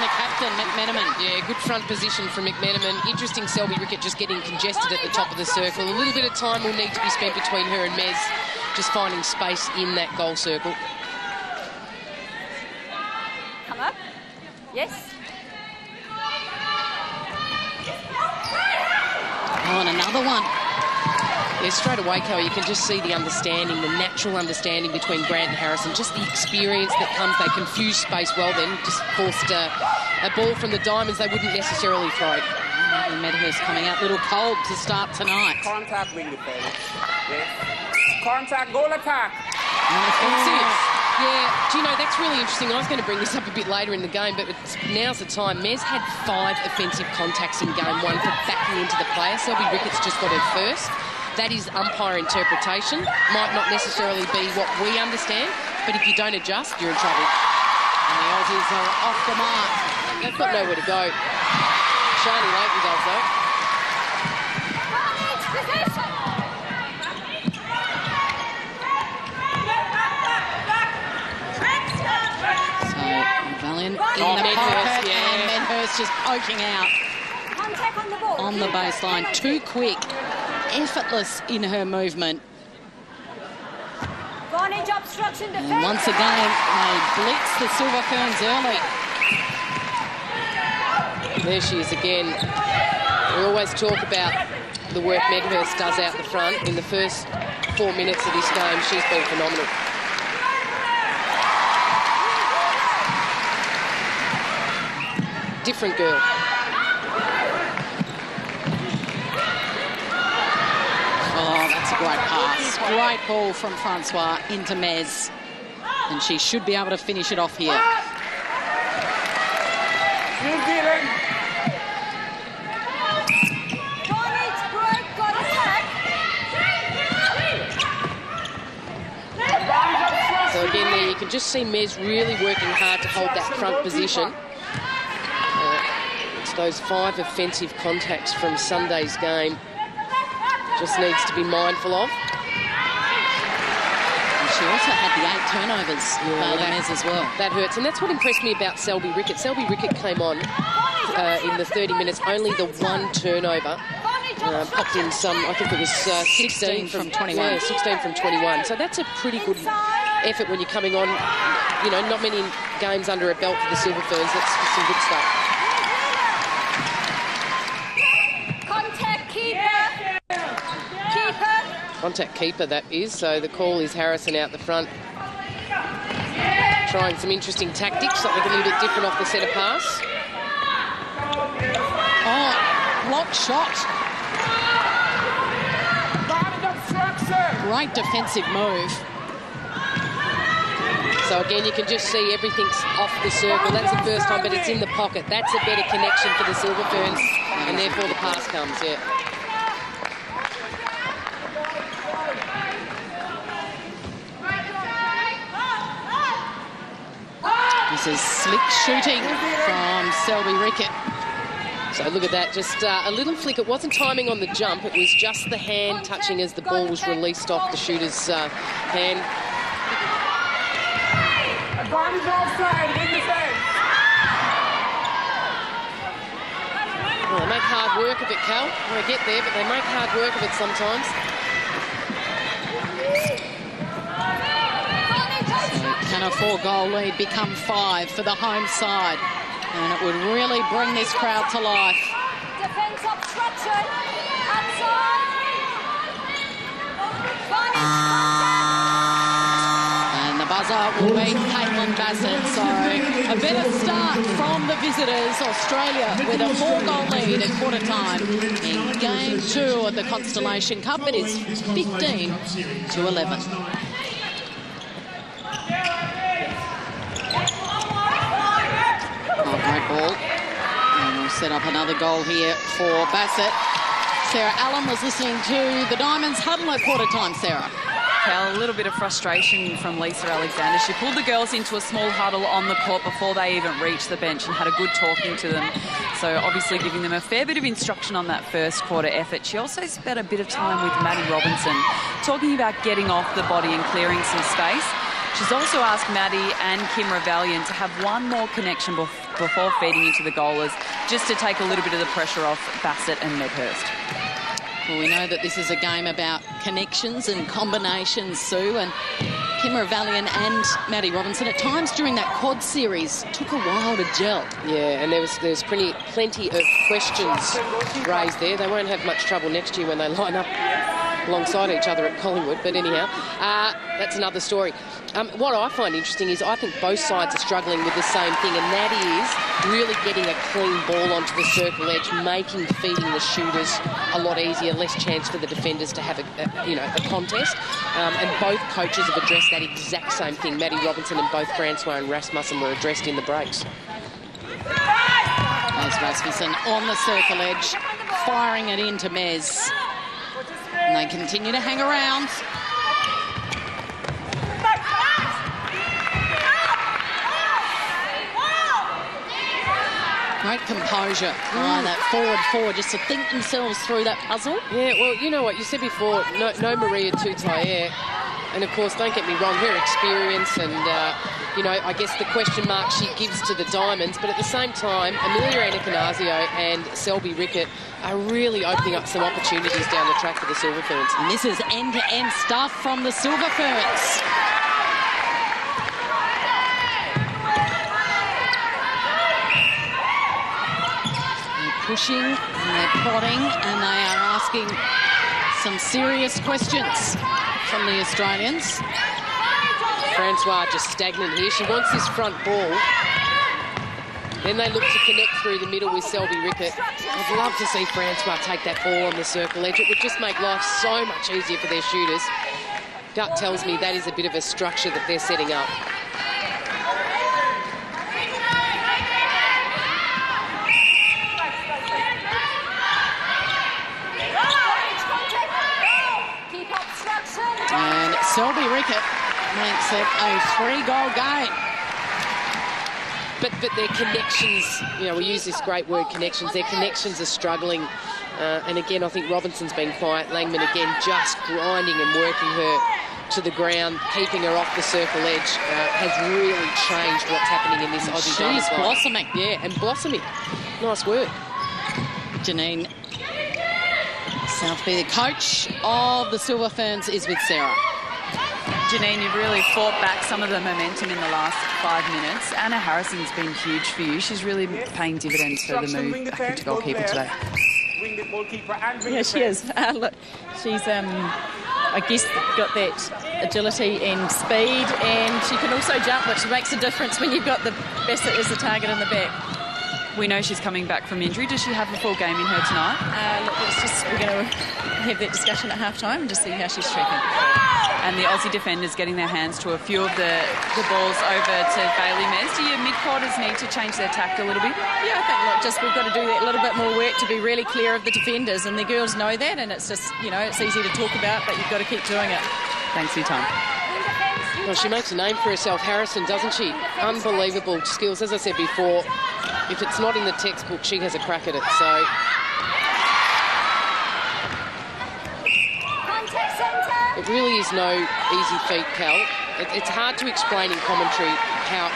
the captain, McMenamin. Yeah, good front position from McMenamin. Interesting, Selby Rickett just getting congested at the top of the circle. A little bit of time will need to be spent between her and Mez, just finding space in that goal circle. Come up. Yes. Oh, and another one. Yeah, straight away, Coa, you can just see the understanding, the natural understanding between Grant and Harrison, just the experience that comes. They confuse space well then, just forced a ball from the Diamonds they wouldn't necessarily throw. Medhurst coming out a little cold to start tonight. Contact, wing defense. Yes. Contact, goal attack. Yeah, do you know, that's really interesting. I was going to bring this up a bit later in the game, but now's the time. Mez had 5 offensive contacts in game 1 for backing into the player. Selby Rickett's just got her first. That is umpire interpretation. Might not necessarily be what we understand, but if you don't adjust, you're in trouble. And the Aussies are off the mark. They've got nowhere to go. Shani Leighton does, though. In the pocket, yeah. and Medhurst just poking out on the baseline. Too quick, effortless in her movement. And once again, they blitz the Silver Ferns early. There she is again. We always talk about the work Medhurst does out the front. In the first 4 minutes of this game, she's been phenomenal. Different girl. Oh, that's a great pass. Great ball from Francois into Mez. And she should be able to finish it off here. New Zealand. So again there, you can just see Mez really working hard to hold that front position. Those 5 offensive contacts from Sunday's game just needs to be mindful of. And she also had the 8 turnovers, Mez as well. That hurts, and that's what impressed me about Selby Rickett. Selby Rickett came on in the 30 minutes, only the 1 turnover. Popped in some, I think it was 16 from 21. Yeah, 16 from 21. So that's a pretty good effort when you're coming on. You know, not many games under a belt for the Silver Ferns. That's some good stuff. Contact keeper, that is. So the call is Harrison out the front. Trying some interesting tactics, something a little bit different off the centre pass. Oh, blocked shot. Great defensive move. So again, you can just see everything's off the circle. That's the first time, but it's in the pocket. That's a better connection for the Silver Ferns, and therefore the pass comes, yeah. This is slick shooting from Selby Rickett. So look at that, just a little flick. It wasn't timing on the jump, it was just the hand touching as the ball was released off the shooter's hand. Advantage offside, in defense. Well, they make hard work of it, Cal. They get there, but they make hard work of it sometimes. Can a 4-goal lead become 5 for the home side? And it would really bring this crowd to life. Defense obstruction. And the buzzer will be Caitlin Bassett. So a better start from the visitors. Australia with a 4-goal lead at quarter time in game 2 of the Constellation Cup. It is 15-11. Great ball. And we'll set up another goal here for Bassett. Sarah Allen was listening to the Diamonds huddle at quarter time, Sarah. Cal, a little bit of frustration from Lisa Alexander. She pulled the girls into a small huddle on the court before they even reached the bench and had a good talking to them. So obviously giving them a fair bit of instruction on that first quarter effort. She also spent a bit of time with Maddie Robinson talking about getting off the body and clearing some space. She's also asked Maddie and Kim Ravellion to have one more connection before feeding into the goalers, just to take a little bit of the pressure off Bassett and Medhurst. Well, we know that this is a game about connections and combinations, Sue, and Kim Ravellion and Maddie Robinson at times during that quad series took a while to gel. Yeah, and there's plenty of questions raised there. They won't have much trouble next year when they line up alongside each other at Collingwood, but anyhow, that's another story. What I find interesting is I think both sides are struggling with the same thing, and that is really getting a clean ball onto the circle edge, feeding the shooters a lot easier, less chance for the defenders to have a contest. And both coaches have addressed that exact same thing. Maddie Robinson and both Francois and Rasmussen were addressed in the breaks. There's Rasmussen on the circle edge, firing it into Mez. And they continue to hang around. Great composure by that forward just to think themselves through that puzzle. Yeah, well, you know what, you said before, no Maria Tutayer. And, of course, don't get me wrong, her experience and, I guess the question mark she gives to the Diamonds. But at the same time, Amelia Anacanazio and Selby Rickett are really opening up some opportunities down the track for the Silver Ferns. And this is end-to-end stuff from the Silver Ferns. They're pushing and they're prodding and they are asking some serious questions from the Australians. Francois just stagnant here. She wants this front ball. Then they look to connect through the middle with Selby Rickett. I'd love to see Francois take that ball on the circle edge. It would just make life so much easier for their shooters. Gut tells me that is a bit of a structure that they're setting up. And Selby Rickett makes it a 3-goal game. But their connections, we use this great word, connections. Their connections are struggling. And again, I think Robinson's been quiet. Langman again just grinding and working her to the ground, keeping her off the circle edge, has really changed what's happening in this Aussie game. She's blossoming. Yeah, and blossoming. Nice word. Janine Southby, the coach of the Silver Ferns, is with Sarah. Janine, you've really fought back some of the momentum in the last 5 minutes. Anna Harrison's been huge for you. She's really paying dividends for the move back into goalkeeper today. Yeah, she is. Look, she's, I guess, got that agility and speed, and she can also jump, which makes a difference when you've got the Bassett as the target in the back. We know she's coming back from injury. Does she have a full game in her tonight? Look, we're going to have that discussion at half-time and just see how she's tracking. And the Aussie defenders getting their hands to a few of the balls over to Bailey Mez. Do your mid-quarters need to change their tact a little bit? Yeah, I think, look, we've got to do that little bit more work to be really clear of the defenders, and the girls know that, and it's just, it's easy to talk about, but you've got to keep doing it. Thanks for your time. Well, she makes a name for herself, Harrison, doesn't she? Unbelievable skills. As I said before, if it's not in the textbook, she has a crack at it. So it really is no easy feat, Cal. It's hard to explain in commentary how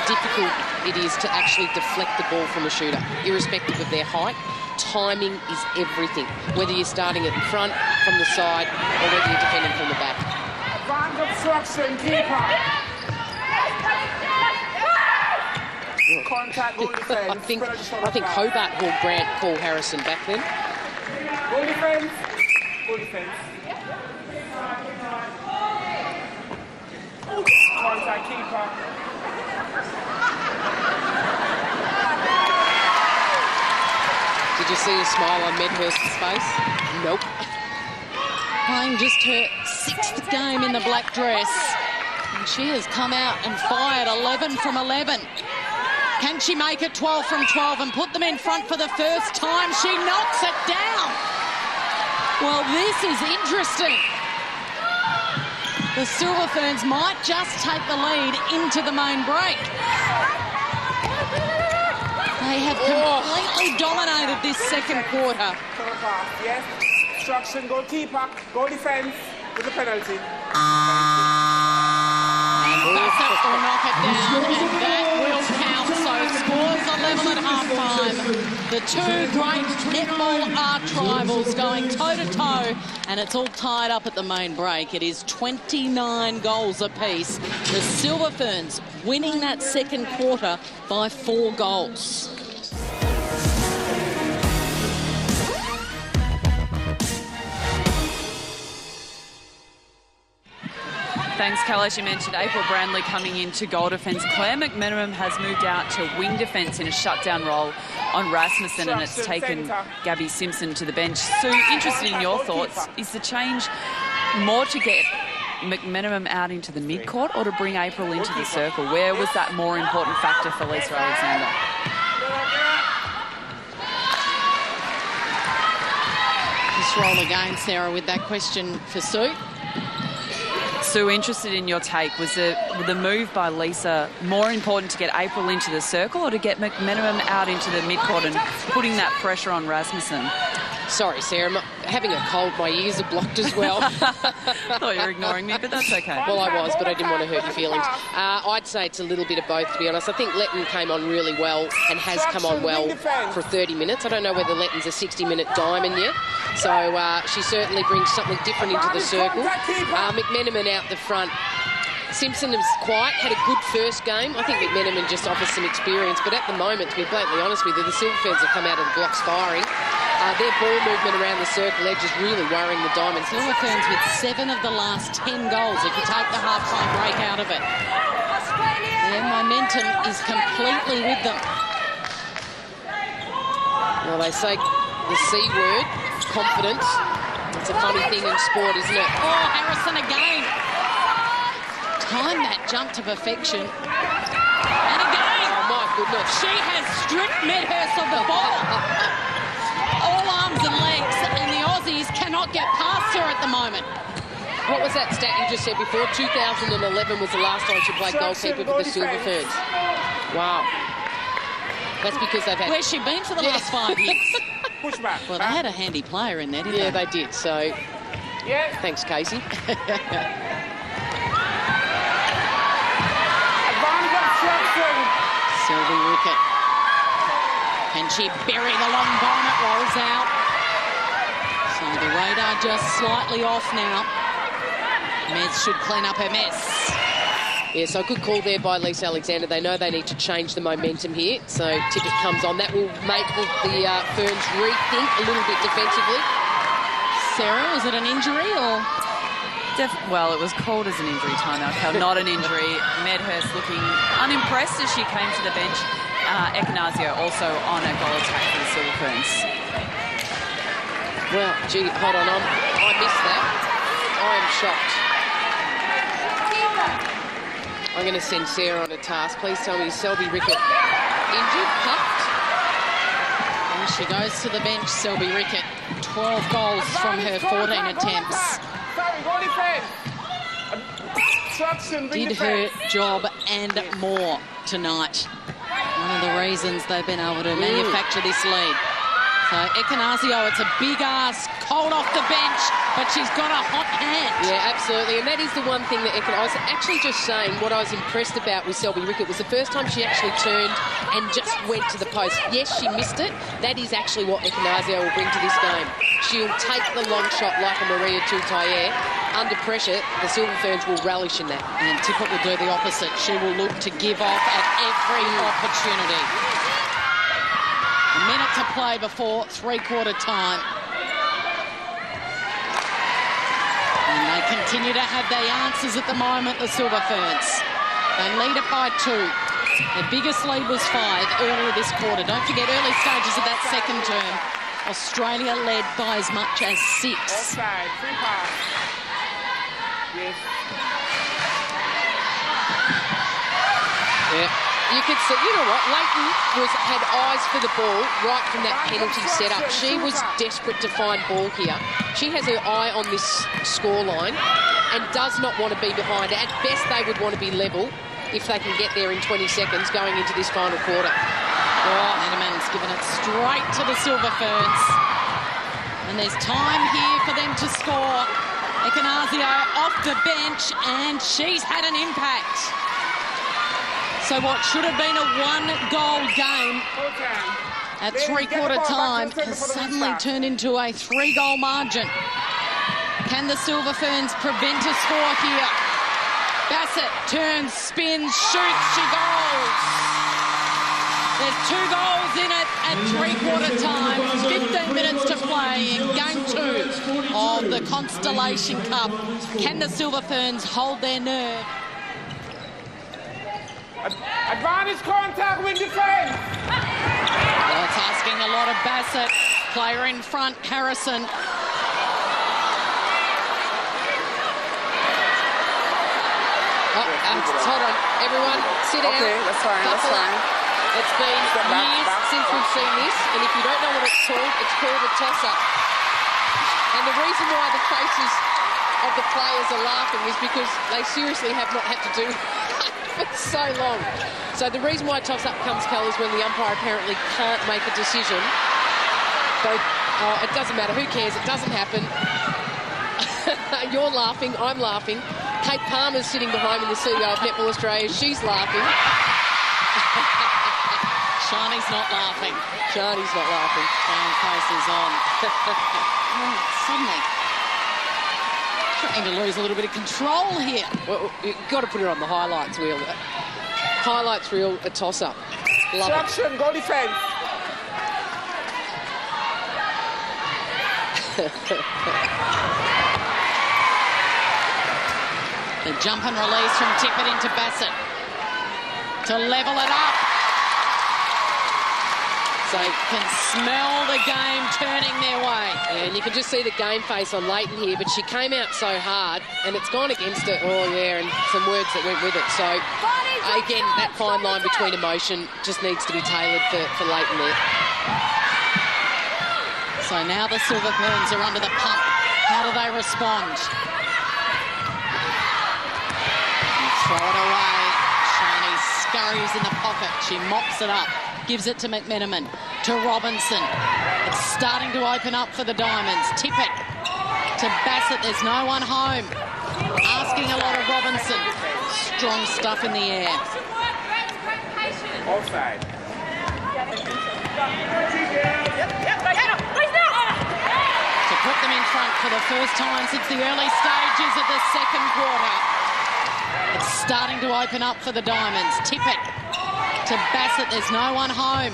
difficult it is to actually deflect the ball from a shooter, irrespective of their height. Timing is everything, whether you're starting at the front, from the side, or whether you're defending from the back. Obstruction, keeper. Contact, goal defense. I think Hobart will grant Paul Harrison back then. Goal defense. Goal defense. Contact, keeper. Did you see a smile on Medhurst's face? Nope. Playing just her 6th game in the black dress. And she has come out and fired 11 from 11. Can she make it 12 from 12 and put them in front for the first time? She knocks it down. Well, this is interesting. The Silver Ferns might just take the lead into the main break. They have completely dominated this second quarter. Yes. Obstruction, goalkeeper, goal defense with a penalty. And Bassett will knock it down, and that will count. So scores are level at half-time. The two great netball arch rivals going toe-to-toe, and it's all tied up at the main break. It is 29 goals apiece. The Silver Ferns winning that second quarter by 4 goals. Thanks, Kailash. You mentioned April Brandley coming into goal defence. Claire McMenamin has moved out to wing defence in a shutdown role on Rasmussen, and it's taken Gabby Simpson to the bench. Sue, interested in your thoughts. Is the change more to get McMenamin out into the mid-court or to bring April into the circle? Where was that more important factor for Lisa Alexander? Just roll again, Sarah, with that question for Sue. Sue, interested in your take. Was the move by Lisa more important to get April into the circle or to get McMenamin out into the mid-court and putting that pressure on Rasmussen? Sorry, Sarah, I'm having a cold. My ears are blocked as well. I thought you were ignoring me, but that's okay. Well, I was, but I didn't want to hurt your feelings. I'd say it's a little bit of both, to be honest. I think Letton came on really well and has come on well for 30 minutes. I don't know whether Letton's a 60-minute diamond yet. So she certainly brings something different into the circle. McMenamin out the front. Simpson was quiet, had a good first game. I think McMenamin just offers some experience, but at the moment, to be blatantly honest with you, the Silver Ferns have come out of the blocks firing. Their ball movement around the circle edge is really worrying the Diamonds. Silver Ferns with 7 of the last 10 goals, if you take the half-time break out of it. Their momentum is completely with them. Well, they say the C word, confidence. It's a funny thing in sport, isn't it? Oh, Harrison again. Time that jump to perfection. And again. Oh, my goodness. She has stripped Medhurst of the ball. All arms and legs, and the Aussies cannot get past her at the moment. What was that stat you just said before? 2011 was the last time she played goalkeeper for the Silver Ferns. Wow. That's because they've had... Where's she been for the last 5 years? Pushback. Well, they had a handy player in there, didn't they? Yeah, they did. So, thanks, Casey. Sylvie Rickett. Can she bury the long bomb? It rolls out. So the radar just slightly off now. Mez should clean up her mess. Yeah, so a good call there by Lisa Alexander. They know they need to change the momentum here. So Tippett comes on. That will make the Ferns rethink a little bit defensively. Sarah, was it an injury or...? Well, it was called as an injury timeout, not an injury. Medhurst looking unimpressed as she came to the bench. Ekanasio also on a goal attack for the Silver Ferns. Well, gee, hold on. I missed that. I am shocked. I'm going to send Sarah on a task. Please tell me, is Selby Rickett injured, puffed? And she goes to the bench, Selby Rickett. 12 goals from her 14 attempts. Did her job and more tonight. One of the reasons they've been able to manufacture this lead. So Ekanasio, it's a big ask, cold off the bench, but she's got a hot hand. Yeah, absolutely, and that is the one thing that I was actually just saying, what I was impressed about with Selby Rickett was the first time she actually turned and just went to the post. Yes, she missed it. That is actually what Ekanasio will bring to this game. She'll take the long shot like a Maria Tutayer. Under pressure, the Silver Ferns will relish in that. And Tippett will do the opposite. She will look to give off at every opportunity. A minute to play before three-quarter time. And they continue to have their answers at the moment, the Silver Ferns. They lead it by 2. Their biggest lead was 5 earlier this quarter. Don't forget, early stages of that second term, Australia led by as much as 6. Offside, free pass. Yes. Yeah. You could see, you know what, Leighton had eyes for the ball right from that penalty setup. She was desperate to find ball here. She has her eye on this scoreline and does not want to be behind. At best, they would want to be level if they can get there in 20 seconds going into this final quarter. Oh, Hanneman's given it straight to the Silver Ferns. And there's time here for them to score. Ekanasio off the bench, and she's had an impact. So what should have been a one-goal game at three-quarter time has suddenly turned into a three-goal margin. Can the Silver Ferns prevent a score here? Bassett turns, spins, shoots, she goals. There's 2 goals in it at three-quarter time. 15 minutes to play in Game 2 of the Constellation Cup. Can the Silver Ferns hold their nerve? Advantage contact with defense. Well, it's asking a lot of Bassett. Player in front, Harrison. Hold on, everyone, sit down. Okay, that's fine, that's fine. It's been years since we've seen this, and if you don't know what it's called a toss-up. And the reason why the faces of the players are laughing is because they seriously have not had to do for so long. So the reason why toss-up comes, Cal, is when the umpire apparently can't make a decision. It doesn't matter, who cares, it doesn't happen. You're laughing, I'm laughing. Kate Palmer's sitting behind me, the CEO of Netball Australia. She's laughing. Shani's not laughing. Shani's not laughing. Brown face is on. Suddenly trying to lose a little bit of control here. Well, you've got to put her on the highlights wheel. Highlights reel, a toss-up. Love Instruction, goal defense. The jump and release from Tippett into Bassett to level it up. So you can smell the game turning their way. And you can just see the game face on Leighton here, but she came out so hard and it's gone against it. Oh, yeah, and some words that went with it. So, again, that fine line between emotion just needs to be tailored for Leighton there. So now the Silver Ferns are under the pump. How do they respond? Throw it away. Shani scurries in the pocket. She mops it up. Gives it to McMenamin. To Robinson. It's starting to open up for the Diamonds. Tippett to Bassett. There's no one home. Asking a lot of Robinson. Strong stuff in the air. Offside. To put them in front for the first time since the early stages of the second quarter. It's starting to open up for the Diamonds. Tippett to Bassett. There's no one home.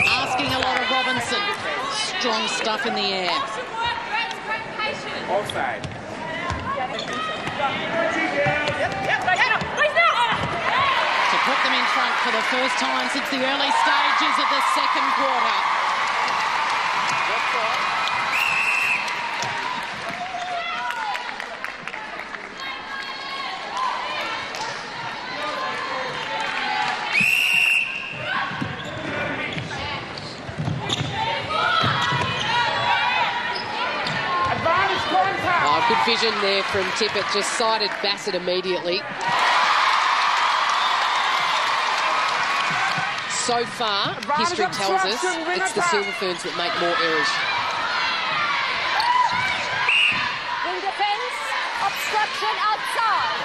Asking a lot of Robinson. Strong stuff in the air. Offside. To put them in front for the first time since the early stages of the second quarter. Good vision there from Tippett, just sighted Bassett immediately. So far, history tells us it's the Silver Ferns that make more errors. In defence, obstruction outside.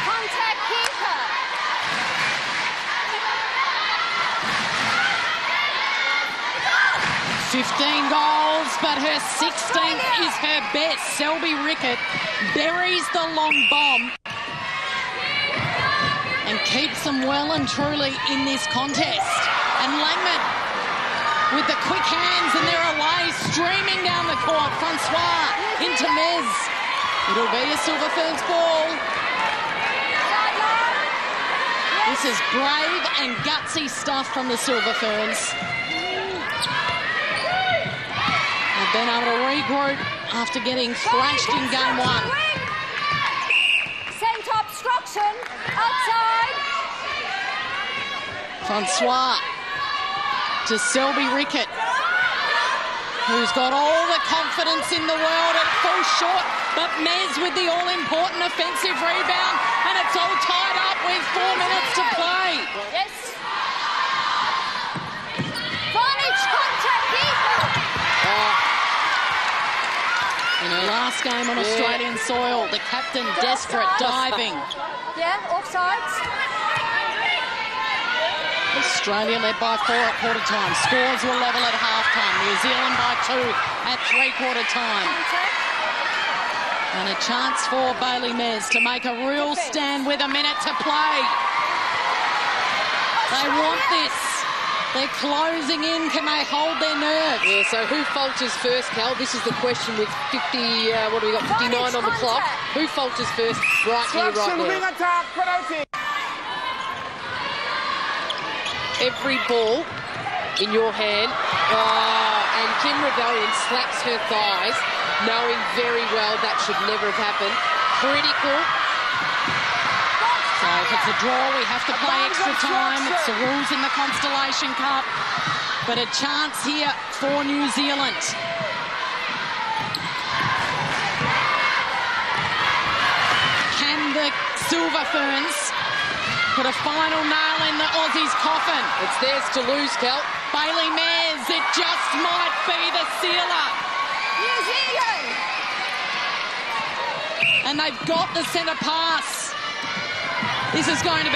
Contact keeper. 15 goals, but her 16th is her best. Selby Rickett buries the long bomb and keeps them well and truly in this contest. And Langman with the quick hands, and they're away, streaming down the court. Francois into Mez. It'll be a Silver Ferns ball. This is brave and gutsy stuff from the Silver Ferns. They've been able to regroup after getting thrashed in game 1. Centre obstruction outside. Francois to Selby Rickett, who's got all the confidence in the world. It falls short, but Mez with the all-important offensive rebound, and it's all tied up with 4 minutes to play. Yes. Vonage contact keeper. Oh, game on Australian soil. The captain desperate, diving. Yeah, offside. Australia led by 4 at quarter time. Scores were level at half-time. New Zealand by 2 at three-quarter time. And a chance for Bailey Mes to make a real stand with a minute to play. They want this. They're closing in. Can they hold their nerve? Yeah, so who falters first, Cal? This is the question with 50, what do we got, 59 on the clock. Who falters first? Right here, right now. Attack, penalty. Every ball in your hand. Oh, and Kim Rebellion slaps her thighs, knowing very well that should never have happened. Critical. So if it's a draw, we have to play extra time. It's the rules in the Constellation Cup. But a chance here for New Zealand. Can the Silver Ferns put a final nail in the Aussies' coffin? It's theirs to lose, Cal. Bailey Mes, it just might be the sealer. New Zealand. And they've got the centre pass. This is going to be